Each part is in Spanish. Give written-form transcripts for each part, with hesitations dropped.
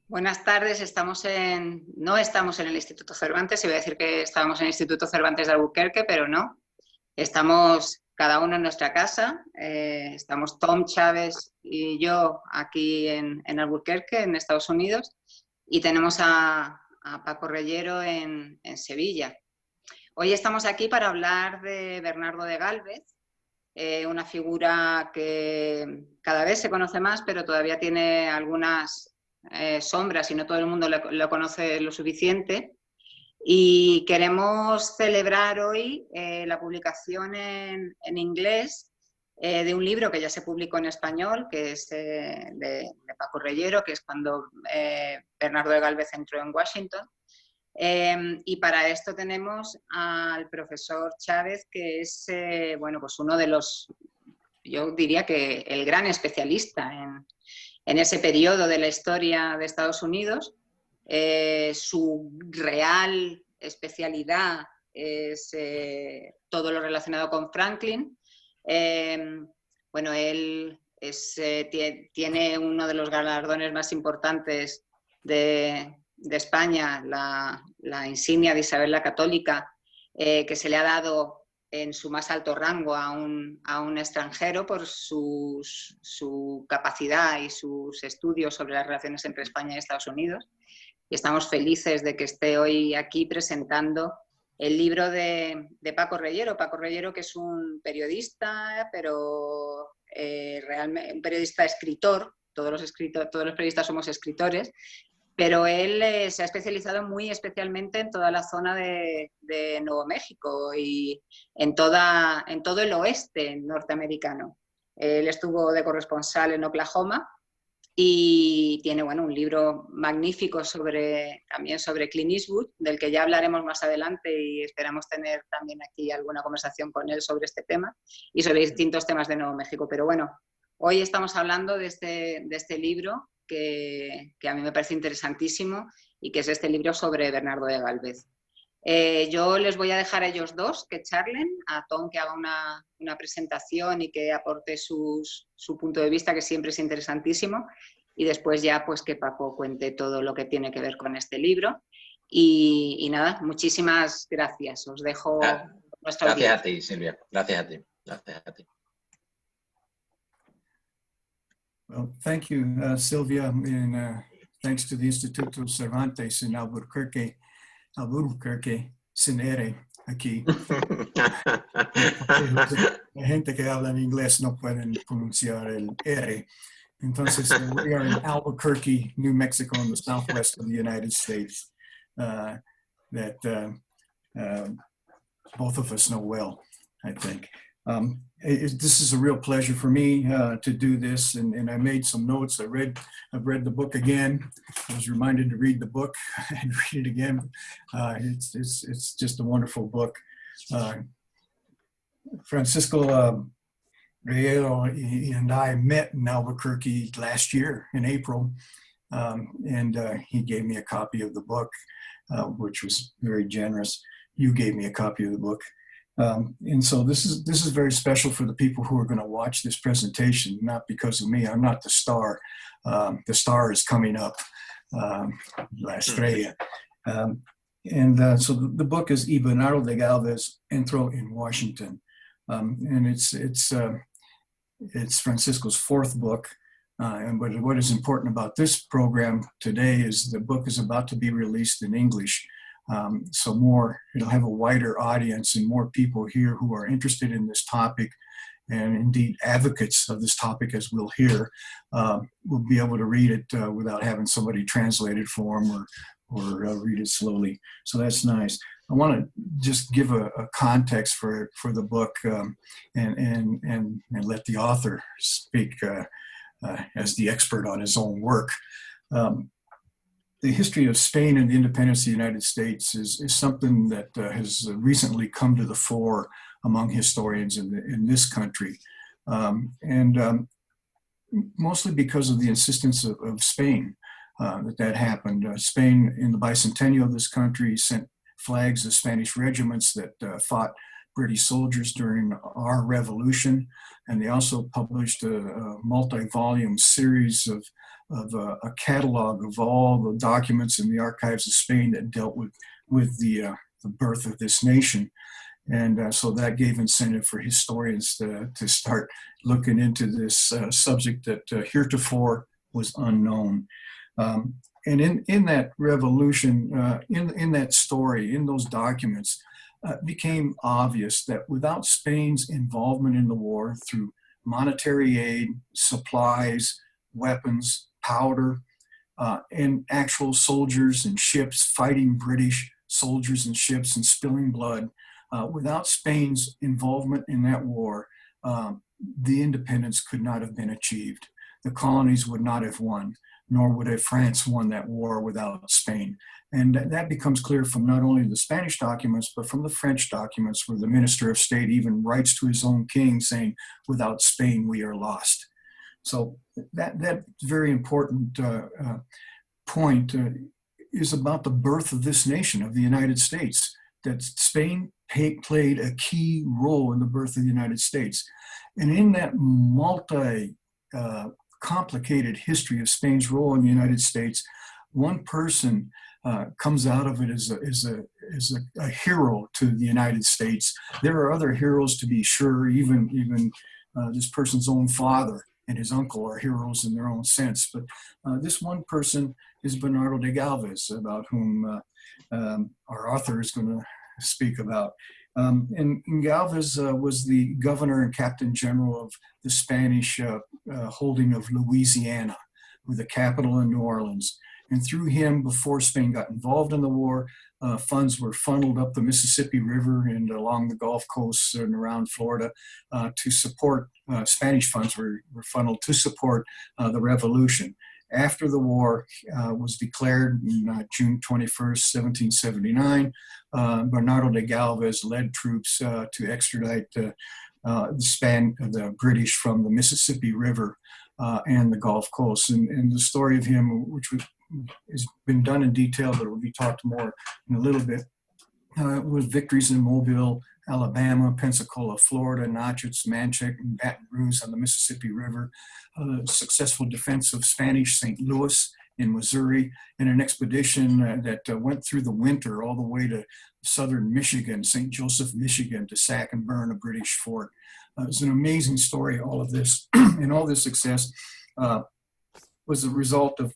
Buenas tardes, no estamos en el Instituto Cervantes, iba a decir que estábamos en el Instituto Cervantes de Albuquerque, pero no. Estamos cada uno en nuestra casa, estamos Tom Chávez y yo aquí en Albuquerque, en Estados Unidos, y tenemos a Paco Reyero en Sevilla. Hoy estamos aquí para hablar de Bernardo de Gálvez, una figura que cada vez se conoce más, pero todavía tiene algunas sombras y no todo el mundo lo conoce lo suficiente. Y queremos celebrar hoy la publicación en inglés de un libro que ya se publicó en español, que es de Paco Reyero, que es cuando Bernardo de Gálvez entró en Washington. Y para esto tenemos al profesor Chávez, que es bueno, pues uno de los, yo diría que el gran especialista en ese periodo de la historia de Estados Unidos. Su real especialidad es todo lo relacionado con Franklin. Bueno, él tiene uno de los galardones más importantes de España, la insignia de Isabel la Católica, que se le ha dado en su más alto rango a un extranjero por su capacidad y sus estudios sobre las relaciones entre España y Estados Unidos. Y estamos felices de que esté hoy aquí presentando el libro de Paco Reyero. Paco Reyero, que es un periodista, pero realmente un periodista escritor. Todos los periodistas somos escritores, pero él se ha especializado muy especialmente en toda la zona de Nuevo México y en todo el oeste norteamericano. Él estuvo de corresponsal en Oklahoma y tiene, bueno, un libro magnífico también sobre Clint Eastwood, del que ya hablaremos más adelante y esperamos tener también aquí alguna conversación con él sobre este tema y sobre distintos temas de Nuevo México. Pero bueno, hoy estamos hablando de este libro que a mí me parece interesantísimo y que es este libro sobre Bernardo de Gálvez. Yo les voy a dejar a ellos dos que charlen, a Tom que haga una presentación y que aporte su punto de vista, que siempre es interesantísimo, y después ya pues que Paco cuente todo lo que tiene que ver con este libro. Y nada, muchísimas gracias. Os dejo nuestra audiencia. Gracias a ti, Silvia. Gracias a ti. Gracias a ti. Well, thank you, Silvia, and thanks to the Instituto Cervantes in Albuquerque, sin R aquí. La gente que habla en inglés no pueden pronunciar el R. Entonces, we are in Albuquerque, New Mexico, in the southwest of the United States, that both of us know well, I think. This is a real pleasure for me to do this, and I made some notes. I've read the book again. I was reminded to read the book and read it again. It's just a wonderful book. Francisco Reyero and I met in Albuquerque last year in April, and he gave me a copy of the book, which was very generous. You gave me a copy of the book. And so this is very special for the people who are going to watch this presentation, not because of me. I'm not the star. The star is coming up, La Estrella. So the book is Y Bernardo de Gálvez Entró en Washington. And it's Francisco's fourth book. But what is important about this program today is the book is about to be released in English. So it'll have a wider audience and more people here who are interested in this topic and indeed advocates of this topic, as we'll hear, will be able to read it without having somebody translate it for them or read it slowly. So that's nice. I want to just give a context for the book and let the author speak as the expert on his own work. The history of Spain and the independence of the United States is something that has recently come to the fore among historians in this country. Mostly because of the insistence of Spain that happened. Spain, in the bicentennial of this country, sent flags of Spanish regiments that fought British soldiers during our revolution. And they also published a multi-volume series of a catalog of all the documents in the archives of Spain that dealt with the birth of this nation. And so that gave incentive for historians to start looking into this subject that heretofore was unknown. And in that revolution, in that story, in those documents, it became obvious that without Spain's involvement in the war through monetary aid, supplies, weapons, powder, and actual soldiers and ships fighting British soldiers and ships and spilling blood, without Spain's involvement in that war, the independence could not have been achieved. The colonies would not have won, nor would have France won that war without Spain. And that becomes clear from not only the Spanish documents, but from the French documents, where the Minister of State even writes to his own king saying, without Spain, we are lost. So that very important point is about the birth of this nation, of the United States, that Spain played a key role in the birth of the United States. And in that complicated history of Spain's role in the United States, one person comes out of it as a hero to the United States. There are other heroes, to be sure, even this person's own father and his uncle are heroes in their own sense. But this one person is Bernardo de Galvez, about whom our author is going to speak about. And Galvez was the governor and captain general of the Spanish holding of Louisiana, with the capital in New Orleans. And through him, before Spain got involved in the war, funds were funneled up the Mississippi River and along the Gulf Coast and around Florida to support, Spanish funds were funneled to support the revolution. After the war was declared on June 21st, 1779, Bernardo de Galvez led troops to extradite the British from the Mississippi River and the Gulf Coast. And the story of him, which has been done in detail, but will be talked more in a little bit, with victories in Mobile, Alabama, Pensacola, Florida, Natchez, Manchac, and Baton Rouge on the Mississippi River, successful defense of Spanish St. Louis in Missouri, and an expedition that went through the winter all the way to southern Michigan, St. Joseph, Michigan, to sack and burn a British fort. It's an amazing story, all of this, and all this success was a result of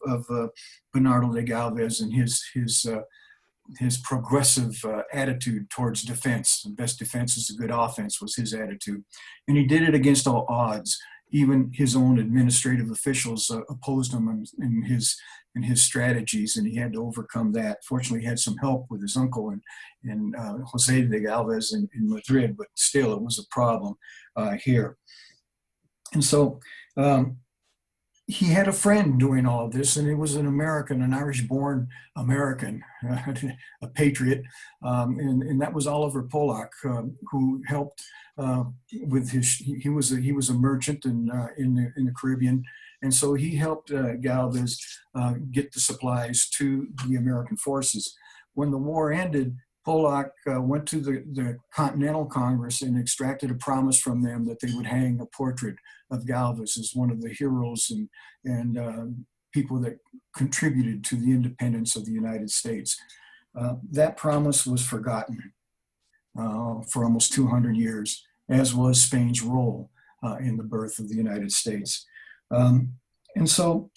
Bernardo de Galvez and his progressive attitude towards defense. The best defense is a good offense was his attitude. And he did it against all odds. Even his own administrative officials opposed him in his strategies, and he had to overcome that. Fortunately, he had some help with his uncle and Jose de Galvez in Madrid, but still it was a problem here. And so he had a friend doing all of this, and it was an American, an Irish-born American, a patriot, and that was Oliver Pollock, who helped with his. He was a merchant in the Caribbean, and so he helped Galvez get the supplies to the American forces. When the war ended, Pollock went to the Continental Congress and extracted a promise from them that they would hang a portrait of Galvez as one of the heroes and people that contributed to the independence of the United States. That promise was forgotten for almost 200 years, as was Spain's role in the birth of the United States. And so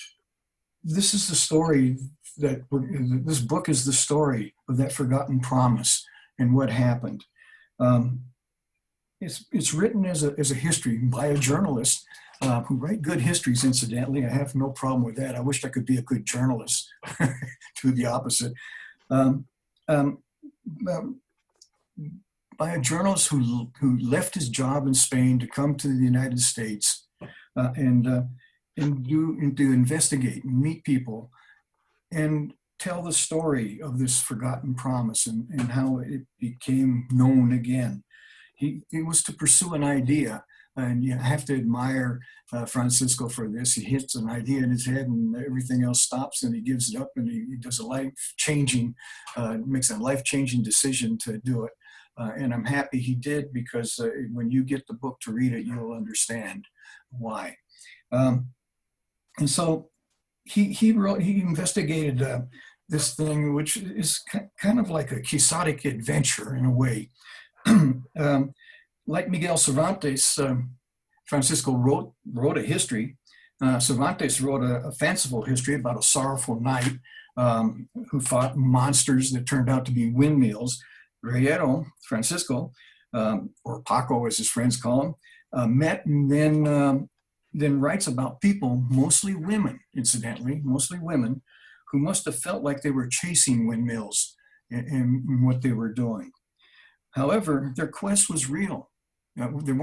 this is the story this book is the story of that forgotten promise and what happened. It's written as a history by a journalist who write good histories, incidentally. I have no problem with that. I wish I could be a good journalist, to the opposite. By a journalist who left his job in Spain to come to the United States and to investigate and meet people and tell the story of this forgotten promise and how it became known again. It was to pursue an idea, and you have to admire Francisco for this. He hits an idea in his head and everything else stops, and he gives it up, and he does makes a life-changing decision to do it. And I'm happy he did, because when you get the book to read it, you'll understand why. And so he investigated this thing, which is kind of like a quixotic adventure in a way. Like Miguel Cervantes, Francisco wrote a history. Cervantes wrote a fanciful history about a sorrowful knight who fought monsters that turned out to be windmills. Reyero, Francisco, or Paco as his friends call him, met and then writes about people, mostly women, incidentally, mostly women, who must have felt like they were chasing windmills in what they were doing. However, their quest was real. The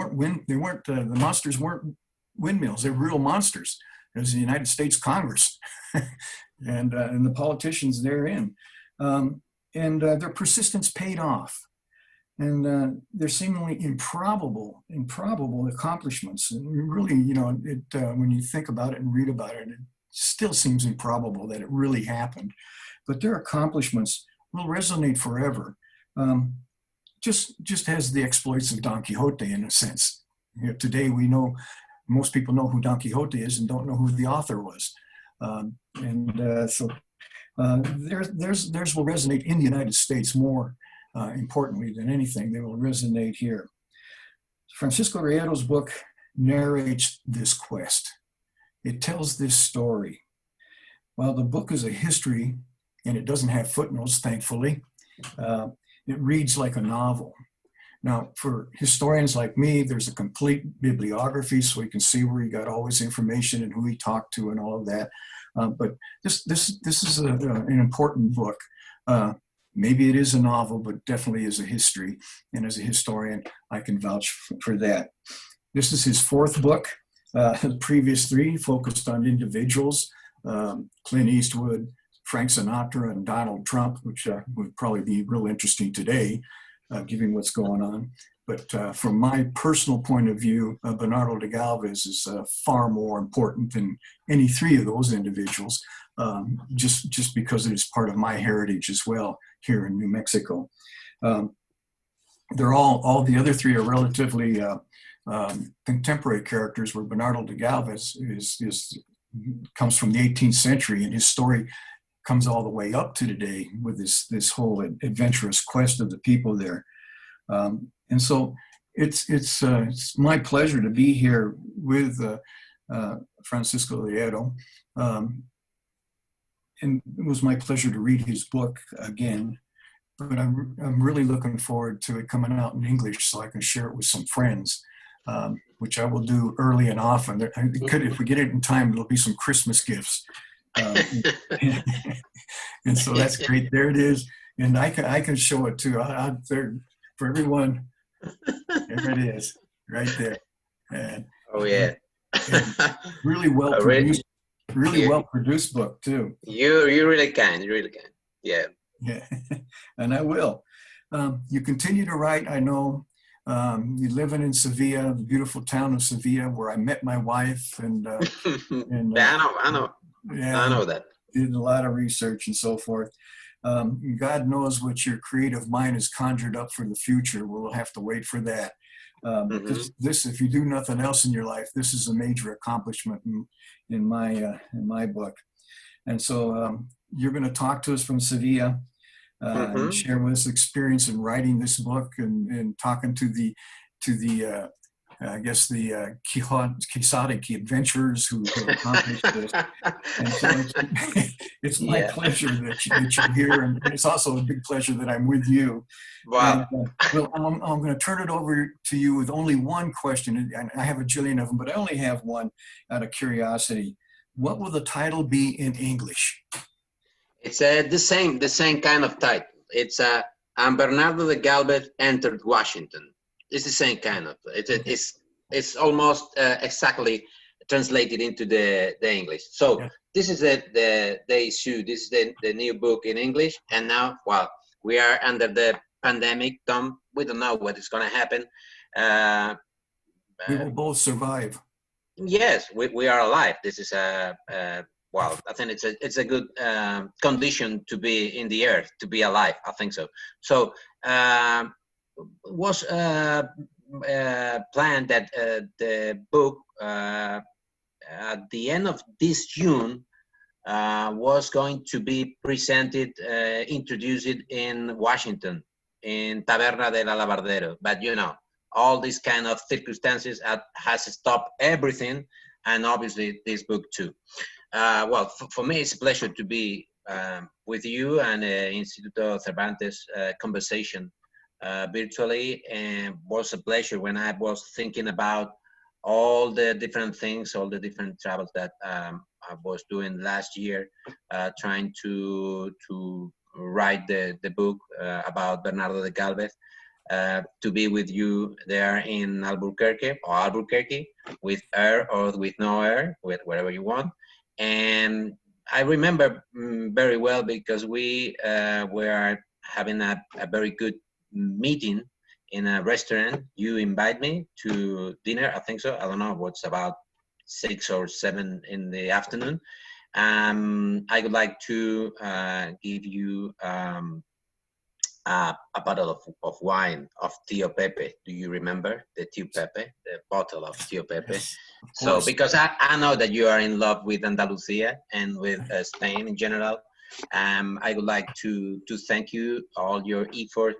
monsters weren't windmills; they were real monsters. It was the United States Congress and the politicians therein, and their persistence paid off. And their seemingly improbable accomplishments. And really, when you think about it and read about it, it still seems improbable that it really happened. But their accomplishments will resonate forever. Just as the exploits of Don Quixote, in a sense. Today we know, most people know who Don Quixote is and don't know who the author was. Theirs will resonate in the United States more importantly than anything. They will resonate here. Francisco Reyero's book narrates this quest. It tells this story. While the book is a history and it doesn't have footnotes, thankfully, it reads like a novel. Now, for historians like me, there's a complete bibliography, so we can see where he got all his information and who he talked to and all of that. But this is an important book. Maybe it is a novel, but definitely is a history. And as a historian, I can vouch for that. This is his fourth book. The previous three focused on individuals, Clint Eastwood, Frank Sinatra, and Donald Trump, which would probably be real interesting today, given what's going on. But from my personal point of view, Bernardo de Galvez is far more important than any three of those individuals, just because it is part of my heritage as well here in New Mexico. They're all the other three are relatively contemporary characters, where Bernardo de Galvez comes from the 18th century, and his story comes all the way up to today with this whole adventurous quest of the people there. And so it's my pleasure to be here with Francisco Reyero. And it was my pleasure to read his book again, but I'm really looking forward to it coming out in English so I can share it with some friends, which I will do early and often. If we get it in time, it'll be some Christmas gifts. And so that's great. There it is. And I can show it too out there for everyone. There it is, right there. And, oh yeah. and really well produced. Really well produced book too. You really can. Yeah. Yeah, and I will. You continue to write. I know you're living in Sevilla, the beautiful town of Sevilla, where I met my wife, and yeah, I know. Yeah, I know that. Did a lot of research and so forth. God knows what your creative mind has conjured up for the future. We'll have to wait for that. This, if you do nothing else in your life, this is a major accomplishment in my book. And so you're going to talk to us from Sevilla and share with us experience in writing this book and talking to the I guess the quixotic adventurers who accomplished this. And so it's my pleasure that you're here, and it's also a big pleasure that I'm with you. Wow. And, well, I'm going to turn it over to you with only one question, and I have a jillion of them, but I only have one out of curiosity. What will the title be in English? It's the same kind of title. It's and Bernardo de Galvez entered Washington. It's the same kind of. It's almost exactly translated into the English. So this is the issue. This is the new book in English. And now, well, we are under the pandemic. Tom, we don't know what is going to happen. We will both survive. Yes, we are alive. This is well, I think it's a good condition to be in the earth, to be alive. I think so. So was planned that the book at the end of this June was going to be presented, introduced in Washington, in Taberna del Alabardero. But you know, all these kind of circumstances has stopped everything, and obviously this book too. Well, for me, it's a pleasure to be with you and Instituto Cervantes conversation virtually, and was a pleasure when I was thinking about all the different things, all the different travels that I was doing last year, trying to write the book about Bernardo de Galvez, to be with you there in Albuquerque, with air or with no air, with wherever you want. And I remember very well because we were having a very good meeting in a restaurant. You invite me to dinner, I think so. I don't know, what's about 6 or 7 in the afternoon. I would like to give you a bottle of wine of Tio Pepe. Do you remember the Tio Pepe, the bottle of Tio Pepe? Yes, of So, course. because I know that you are in love with Andalusia and with Spain in general, I would like to thank you all your effort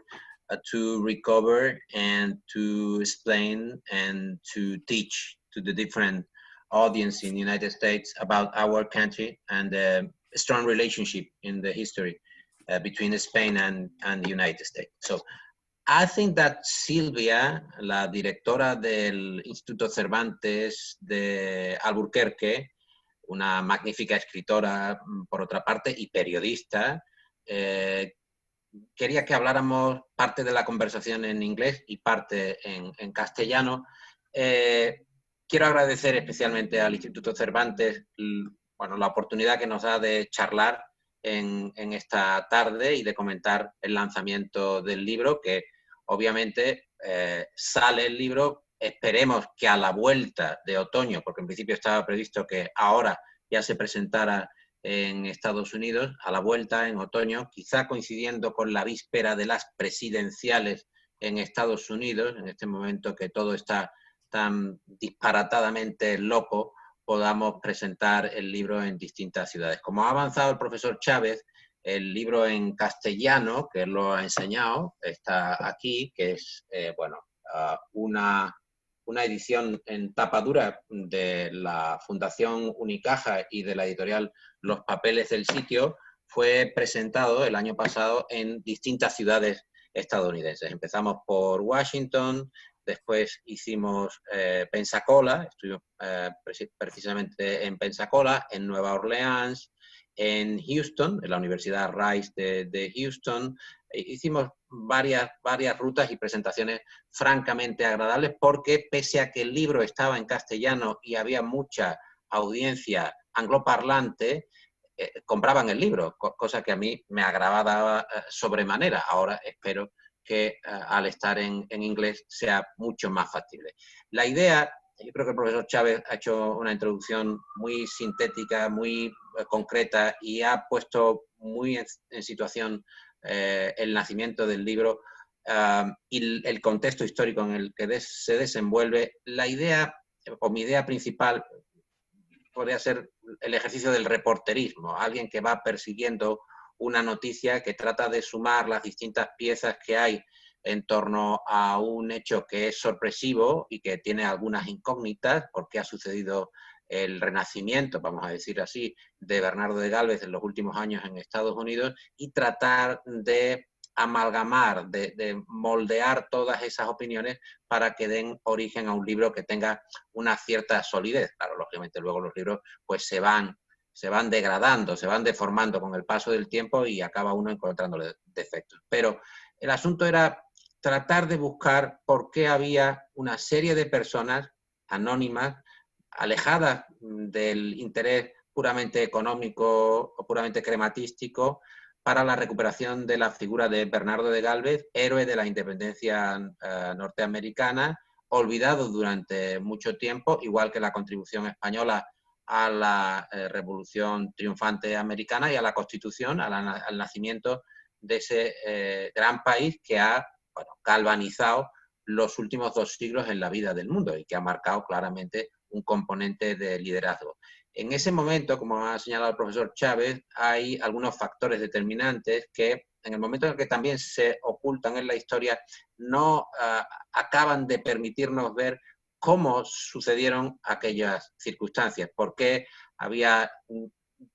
to recover and to explain and to teach to the different audience in the United States about our country and the strong relationship in the history between Spain and the United States. So I think that Silvia, la directora del Instituto Cervantes de Albuquerque, una magnífica escritora por otra parte y periodista, quería que habláramos parte de la conversación en inglés y parte en castellano. Quiero agradecer especialmente al Instituto Cervantes, bueno, la oportunidad que nos da de charlar en esta tarde y de comentar el lanzamiento del libro, que obviamente sale el libro, esperemos que a la vuelta de otoño, porque en principio estaba previsto que ahora ya se presentara en Estados Unidos, a la vuelta en otoño, quizá coincidiendo con la víspera de las presidenciales en Estados Unidos, en este momento que todo está tan disparatadamente loco, podamos presentar el libro en distintas ciudades. Como ha avanzado el profesor Chávez, el libro en castellano, que él lo ha enseñado, está aquí, que es bueno, una edición en tapa dura de la Fundación Unicaja y de la editorial Los Papeles del Sitio, fue presentado el año pasado en distintas ciudades estadounidenses. Empezamos por Washington, después hicimos Pensacola, estuvimos precisamente en Pensacola, en Nueva Orleans, en Houston, en la Universidad Rice de Houston. Hicimos varias rutas y presentaciones francamente agradables, porque pese a que el libro estaba en castellano y había mucha audiencia angloparlante, compraban el libro, cosa que a mí me agradaba sobremanera. Ahora espero que al estar en inglés sea mucho más factible. La idea, yo creo que el profesor Chávez ha hecho una introducción muy sintética, muy concreta, y ha puesto muy en situación el nacimiento del libro y el contexto histórico en el que se desenvuelve. La idea, o mi idea principal, podría ser el ejercicio del reporterismo, alguien que va persiguiendo una noticia, que trata de sumar las distintas piezas que hay en torno a un hecho que es sorpresivo y que tiene algunas incógnitas, porque ha sucedido el renacimiento, vamos a decir así, de Bernardo de Galvez en los últimos años en Estados Unidos, y tratar de amalgamar, de moldear todas esas opiniones para que den origen a un libro que tenga una cierta solidez. Claro, lógicamente luego los libros pues se van degradando, se van deformando con el paso del tiempo y acaba uno encontrándole defectos. Pero el asunto era tratar de buscar por qué había una serie de personas anónimas, alejadas del interés puramente económico o puramente crematístico, para la recuperación de la figura de Bernardo de Galvez, héroe de la independencia norteamericana, olvidado durante mucho tiempo, igual que la contribución española a la Revolución Triunfante Americana y a la Constitución, al nacimiento de ese gran país que ha bueno, galvanizado los últimos 2 siglos en la vida del mundo y que ha marcado claramente un componente de liderazgo. En ese momento, como ha señalado el profesor Chávez, hay algunos factores determinantes que en el momento en el que también se ocultan en la historia no acaban de permitirnos ver cómo sucedieron aquellas circunstancias, por qué había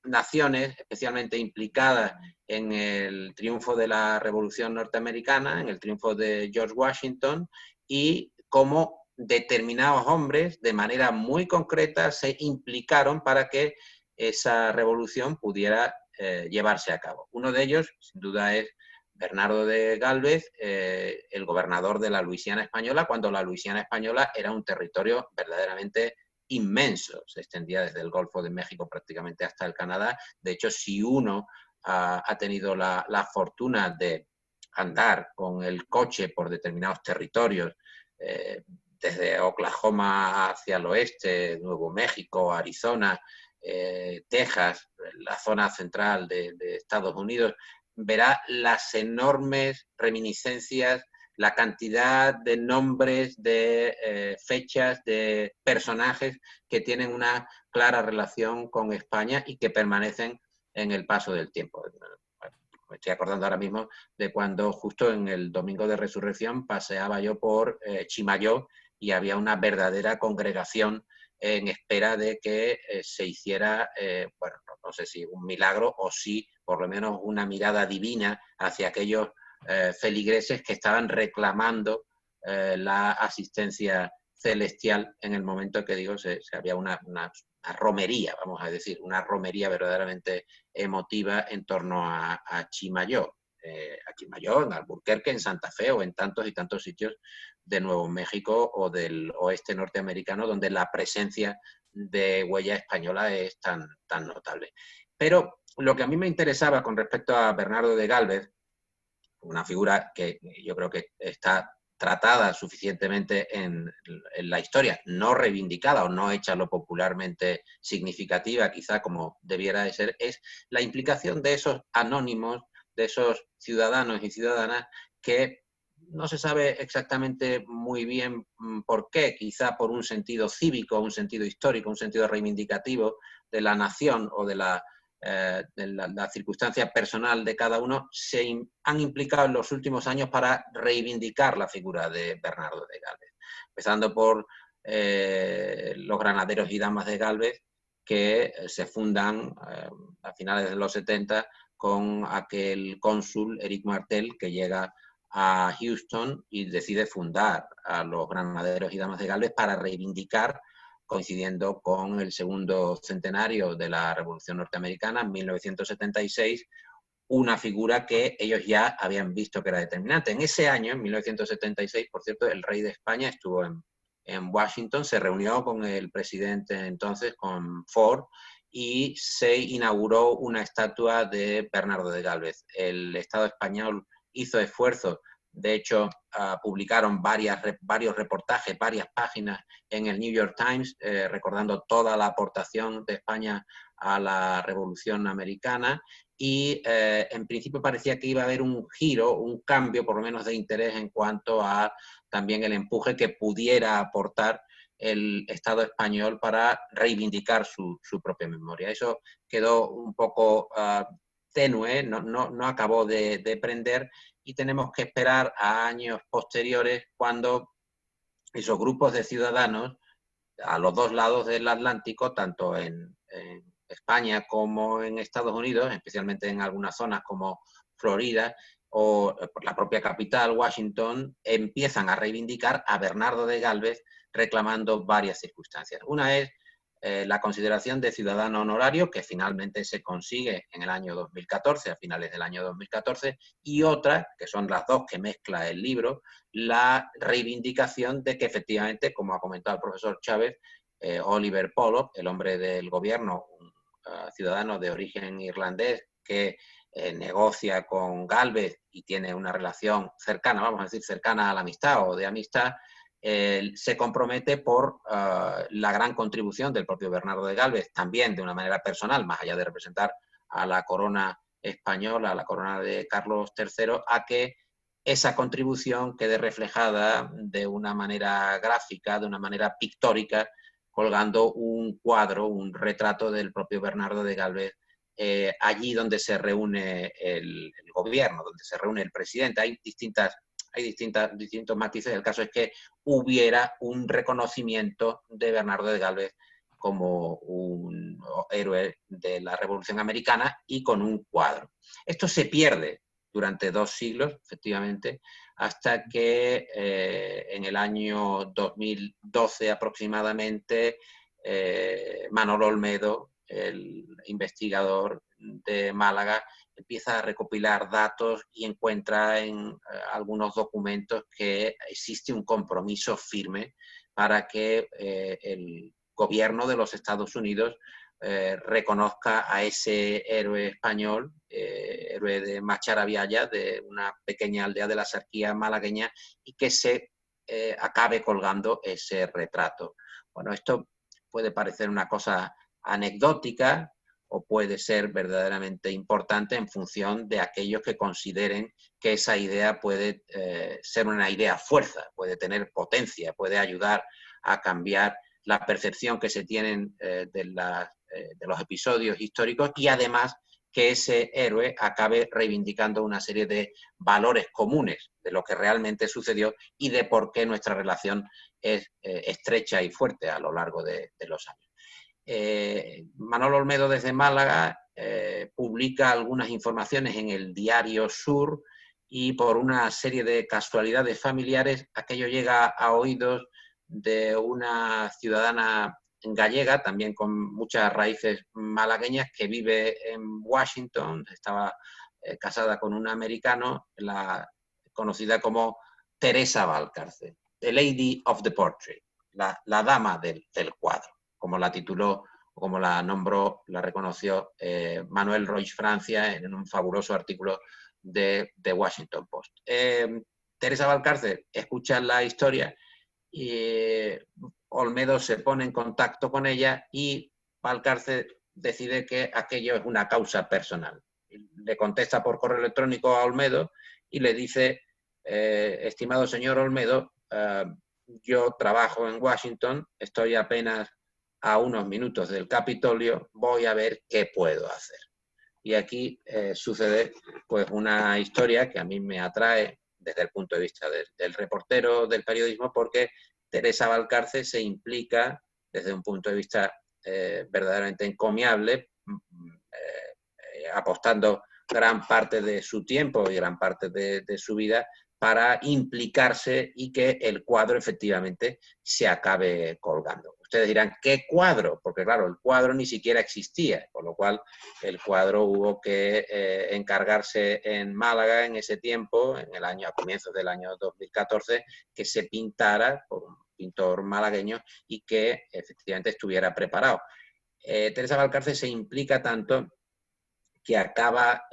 naciones especialmente implicadas en el triunfo de la Revolución Norteamericana, en el triunfo de George Washington, y cómo determinados hombres de manera muy concreta se implicaron para que esa revolución pudiera llevarse a cabo. Uno de ellos, sin duda, es Bernardo de Gálvez, el gobernador de la Luisiana española, cuando la Luisiana española era un territorio verdaderamente inmenso, se extendía desde el Golfo de México prácticamente hasta el Canadá. De hecho, si uno ha tenido la fortuna de andar con el coche por determinados territorios, desde Oklahoma hacia el oeste, Nuevo México, Arizona, Texas, la zona central de Estados Unidos, verá las enormes reminiscencias, la cantidad de nombres, de fechas, de personajes que tienen una clara relación con España y que permanecen en el paso del tiempo. Me estoy acordando ahora mismo de cuando justo en el Domingo de Resurrección paseaba yo por Chimayó y había una verdadera congregación en espera de que se hiciera, bueno, no sé si un milagro o sí, por lo menos una mirada divina hacia aquellos feligreses que estaban reclamando la asistencia celestial en el momento que digo se había una romería, vamos a decir, una romería verdaderamente emotiva en torno a Chimayó. A Chimayó, en Albuquerque, en Santa Fe o en tantos y tantos sitios de Nuevo México o del oeste norteamericano donde la presencia de huella española es tan notable. Pero lo que a mí me interesaba con respecto a Bernardo de Gálvez, una figura que yo creo que está tratada suficientemente en la historia, no reivindicada o no hecha lo popularmente significativa, quizá como debiera de ser, es la implicación de esos anónimos, de esos ciudadanos y ciudadanas que no se sabe exactamente muy bien por qué, quizá por un sentido cívico, un sentido histórico, un sentido reivindicativo de la nación o de la circunstancia personal de cada uno, se han implicado en los últimos años para reivindicar la figura de Bernardo de Gálvez. Empezando por los granaderos y damas de Gálvez, que se fundan a finales de los 70 con aquel cónsul, Eric Martel, que llega a Houston y decide fundar a los granaderos y damas de Gálvez para reivindicar, coincidiendo con el segundo centenario de la Revolución Norteamericana, en 1976, una figura que ellos ya habían visto que era determinante. En ese año, en 1976, por cierto, el rey de España estuvo en Washington, se reunió con el presidente entonces, con Ford, y se inauguró una estatua de Bernardo de Gálvez. El Estado español hizo esfuerzos. De hecho, publicaron varios reportajes, varias páginas en el New York Times, recordando toda la aportación de España a la Revolución Americana y en principio parecía que iba a haber un giro, un cambio por lo menos de interés en cuanto a también el empuje que pudiera aportar el Estado español para reivindicar su propia memoria. Eso quedó un poco tenue, no acabó de prender y tenemos que esperar a años posteriores cuando esos grupos de ciudadanos a los dos lados del Atlántico, tanto en España como en Estados Unidos, especialmente en algunas zonas como Florida o la propia capital, Washington, empiezan a reivindicar a Bernardo de Gálvez reclamando varias circunstancias. Una es la consideración de ciudadano honorario, que finalmente se consigue en el año 2014, a finales del año 2014, y otra, que son las dos que mezcla el libro, la reivindicación de que efectivamente, como ha comentado el profesor Chávez, Oliver Pollock, el hombre del gobierno, un ciudadano de origen irlandés que negocia con Gálvez y tiene una relación cercana, vamos a decir, cercana a la amistad o de amistad, se compromete por la gran contribución del propio Bernardo de Gálvez, también de una manera personal, más allá de representar a la corona española, a la corona de Carlos III, a que esa contribución quede reflejada de una manera gráfica, de una manera pictórica, colgando un cuadro, un retrato del propio Bernardo de Galvez, allí donde se reúne el gobierno, donde se reúne el presidente. Hay distintos matices. El caso es que hubiera un reconocimiento de Bernardo de Galvez como un héroe de la Revolución Americana y con un cuadro. Esto se pierde durante 2 siglos, efectivamente, hasta que en el año 2012 aproximadamente, Manolo Olmedo, el investigador de Málaga, empieza a recopilar datos y encuentra en algunos documentos que existe un compromiso firme para que el gobierno de los Estados Unidos reconozca a ese héroe español, héroe de Macharabiaya, de una pequeña aldea de la Sarquía malagueña, y que se acabe colgando ese retrato. Bueno, esto puede parecer una cosa anecdótica o puede ser verdaderamente importante en función de aquellos que consideren que esa idea puede ser una idea fuerza, puede tener potencia, puede ayudar a cambiar la percepción que se tienen de los episodios históricos y además que ese héroe acabe reivindicando una serie de valores comunes de lo que realmente sucedió y de por qué nuestra relación es estrecha y fuerte a lo largo de los años. Manolo Olmedo desde Málaga publica algunas informaciones en el Diario Sur y por una serie de casualidades familiares aquello llega a oídos de una ciudadana gallega, también con muchas raíces malagueñas, que vive en Washington, estaba casada con un americano, conocida como Teresa Valcárcel, The Lady of the Portrait, la dama del cuadro, como la tituló, como la nombró, la reconoció Manuel Roig Francia en un fabuloso artículo de Washington Post. Teresa Valcárcel escucha la historia y Olmedo se pone en contacto con ella y Valcárcel decide que aquello es una causa personal. Le contesta por correo electrónico a Olmedo y le dice, estimado señor Olmedo, yo trabajo en Washington, estoy apenas a unos minutos del Capitolio, voy a ver qué puedo hacer. Y aquí sucede pues una historia que a mí me atrae desde el punto de vista del reportero del periodismo, porque Teresa Valcárcel se implica desde un punto de vista verdaderamente encomiable, apostando gran parte de su tiempo y gran parte de su vida para implicarse y que el cuadro efectivamente se acabe colgando. Ustedes dirán, ¿qué cuadro? Porque claro, el cuadro ni siquiera existía, con lo cual el cuadro hubo que encargarse en Málaga en ese tiempo, a comienzos del año 2014, que se pintara por un pintor malagueño y que efectivamente estuviera preparado. Teresa Valcárcel se implica tanto que acaba,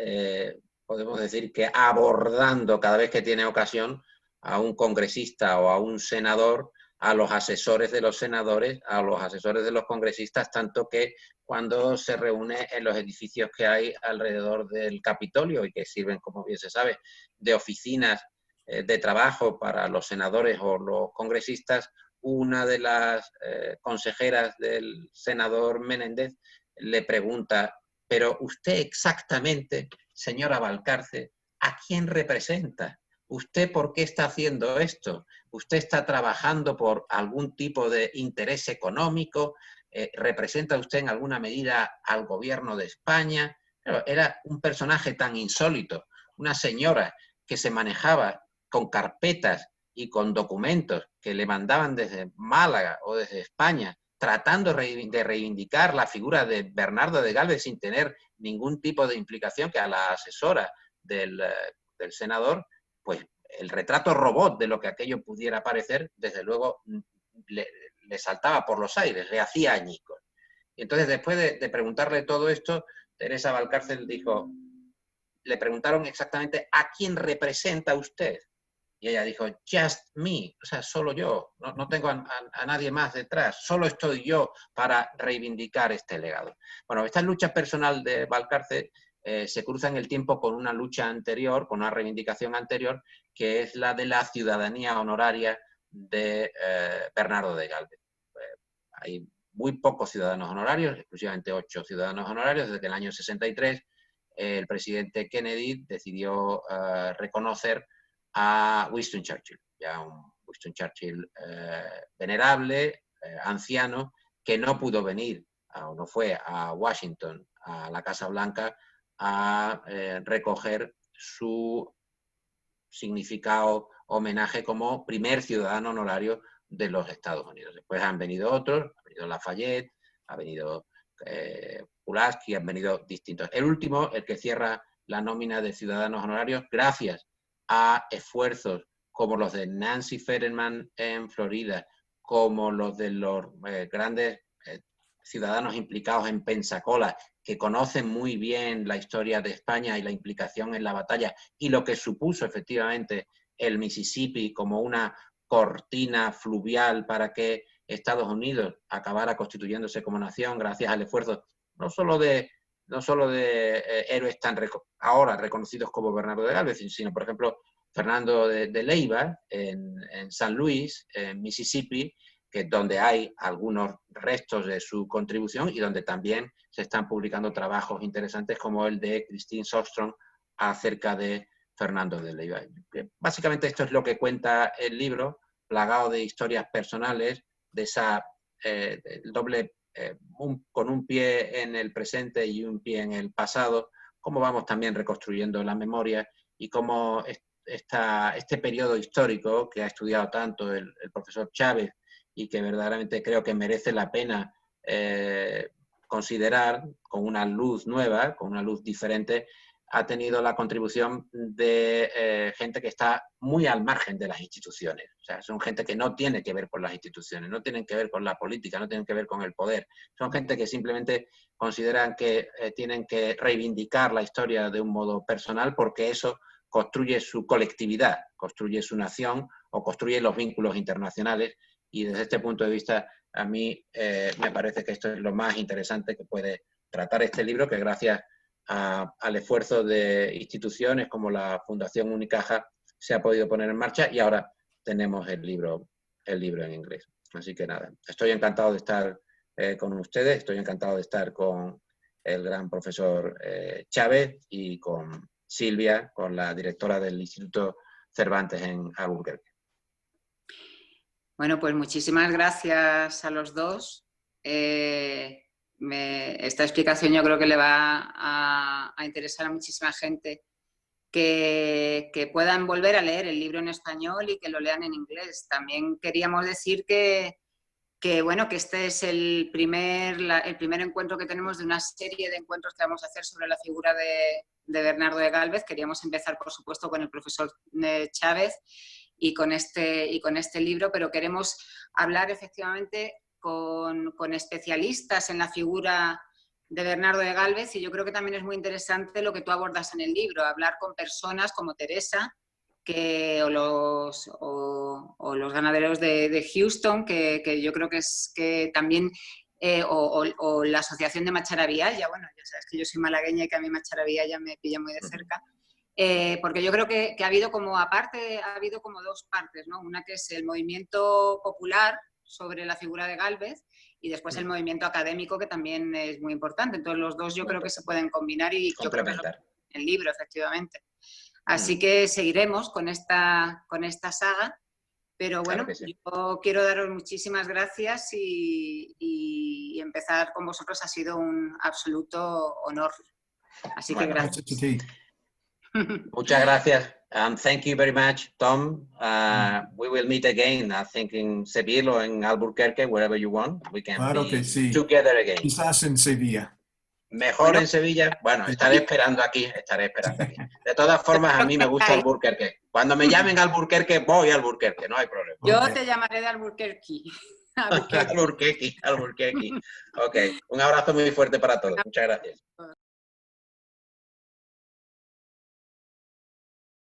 podemos decir, que abordando cada vez que tiene ocasión a un congresista o a un senador, a los asesores de los senadores, a los asesores de los congresistas, tanto que cuando se reúne en los edificios que hay alrededor del Capitolio y que sirven, como bien se sabe, de oficinas de trabajo para los senadores o los congresistas, una de las consejeras del senador Menéndez le pregunta, pero usted exactamente, señora Valcárcel, ¿a quién representa? ¿Usted por qué está haciendo esto? ¿Usted está trabajando por algún tipo de interés económico? ¿Representa usted en alguna medida al gobierno de España? Claro, era un personaje tan insólito, una señora que se manejaba con carpetas y con documentos que le mandaban desde Málaga o desde España, tratando de reivindicar la figura de Bernardo de Galvez sin tener ningún tipo de implicación, que a la asesora del senador, pues el retrato robot de lo que aquello pudiera parecer, desde luego le saltaba por los aires, le hacía añicos. Y entonces, después de preguntarle todo esto, Teresa Valcárcel dijo, le preguntaron exactamente ¿a quién representa usted? Y ella dijo, just me, o sea, solo yo, no tengo a nadie más detrás, solo estoy yo para reivindicar este legado. Bueno, esta lucha personal de Valcárcel se cruza en el tiempo con una lucha anterior, con una reivindicación anterior, que es la de la ciudadanía honoraria de Bernardo de Gálvez. Hay muy pocos ciudadanos honorarios, exclusivamente 8 ciudadanos honorarios. Desde el año 63, el presidente Kennedy decidió reconocer a Winston Churchill, ya un Winston Churchill venerable, anciano, que no pudo venir o no fue a Washington, a la Casa Blanca, a recoger su significado homenaje como primer ciudadano honorario de los Estados Unidos. Después han venido otros, ha venido Lafayette, ha venido Pulaski, han venido distintos. El último, el que cierra la nómina de ciudadanos honorarios, gracias a esfuerzos como los de Nancy Fetterman en Florida, como los de los grandes ciudadanos implicados en Pensacola, que conocen muy bien la historia de España y la implicación en la batalla y lo que supuso efectivamente el Mississippi como una cortina fluvial para que Estados Unidos acabara constituyéndose como nación gracias al esfuerzo no solo de héroes tan ahora reconocidos como Bernardo de Gálvez, sino por ejemplo Fernando de Leiva en San Luis, en Mississippi, que donde hay algunos restos de su contribución y donde también se están publicando trabajos interesantes como el de Christine Sjöström acerca de Fernando de Leiva. Básicamente esto es lo que cuenta el libro, plagado de historias personales, de esa doble, con un pie en el presente y un pie en el pasado, cómo vamos también reconstruyendo la memoria y cómo este periodo histórico que ha estudiado tanto el profesor Chávez y que verdaderamente creo que merece la pena considerar con una luz nueva, con una luz diferente, ha tenido la contribución de gente que está muy al margen de las instituciones. O sea, son gente que no tiene que ver con las instituciones, no tienen que ver con la política, no tienen que ver con el poder. Son gente que simplemente consideran que tienen que reivindicar la historia de un modo personal porque eso construye su colectividad, construye su nación o construye los vínculos internacionales. Y desde este punto de vista, a mí me parece que esto es lo más interesante que puede tratar este libro, que gracias al esfuerzo de instituciones como la Fundación Unicaja se ha podido poner en marcha y ahora tenemos el libro en inglés. Así que nada, estoy encantado de estar con ustedes, estoy encantado de estar con el gran profesor Chávez y con Silvia, con la directora del Instituto Cervantes en Albuquerque. Bueno, pues muchísimas gracias a los dos. Esta explicación yo creo que le va a interesar a muchísima gente que puedan volver a leer el libro en español y que lo lean en inglés. También queríamos decir que este es el primer encuentro que tenemos de una serie de encuentros que vamos a hacer sobre la figura de Bernardo de Gálvez. Queríamos empezar, por supuesto, con el profesor Chávez y con este libro, pero queremos hablar efectivamente con especialistas en la figura de Bernardo de Gálvez y yo creo que también es muy interesante lo que tú abordas en el libro, hablar con personas como Teresa o los ganaderos de Houston, que yo creo que también, o la asociación de Macharabiaya. Bueno, ya sabes que yo soy malagueña y que a mí Macharabiaya me pilla muy de cerca. Porque yo creo que ha habido como dos partes, ¿no? Una que es el movimiento popular sobre la figura de Gálvez y después el movimiento académico, que también es muy importante. Entonces los dos yo creo que se pueden combinar y yo creo que es el libro, efectivamente. Así que seguiremos con esta saga, pero bueno, claro sí. Yo quiero daros muchísimas gracias y empezar con vosotros ha sido un absoluto honor. Así que gracias. Muchas gracias. Thank you very much, Tom. We will meet again, I think in Sevilla or in Albuquerque, wherever you want. We can be together again. Quizás en Sevilla. Mejor en Sevilla. Bueno, estaré esperando aquí. De todas formas, a mí me gusta Albuquerque. Cuando me llamen a Albuquerque, voy a Albuquerque, no hay problema. Yo te llamaré de Albuquerque. Albuquerque. Ok, un abrazo muy fuerte para todos. Muchas gracias.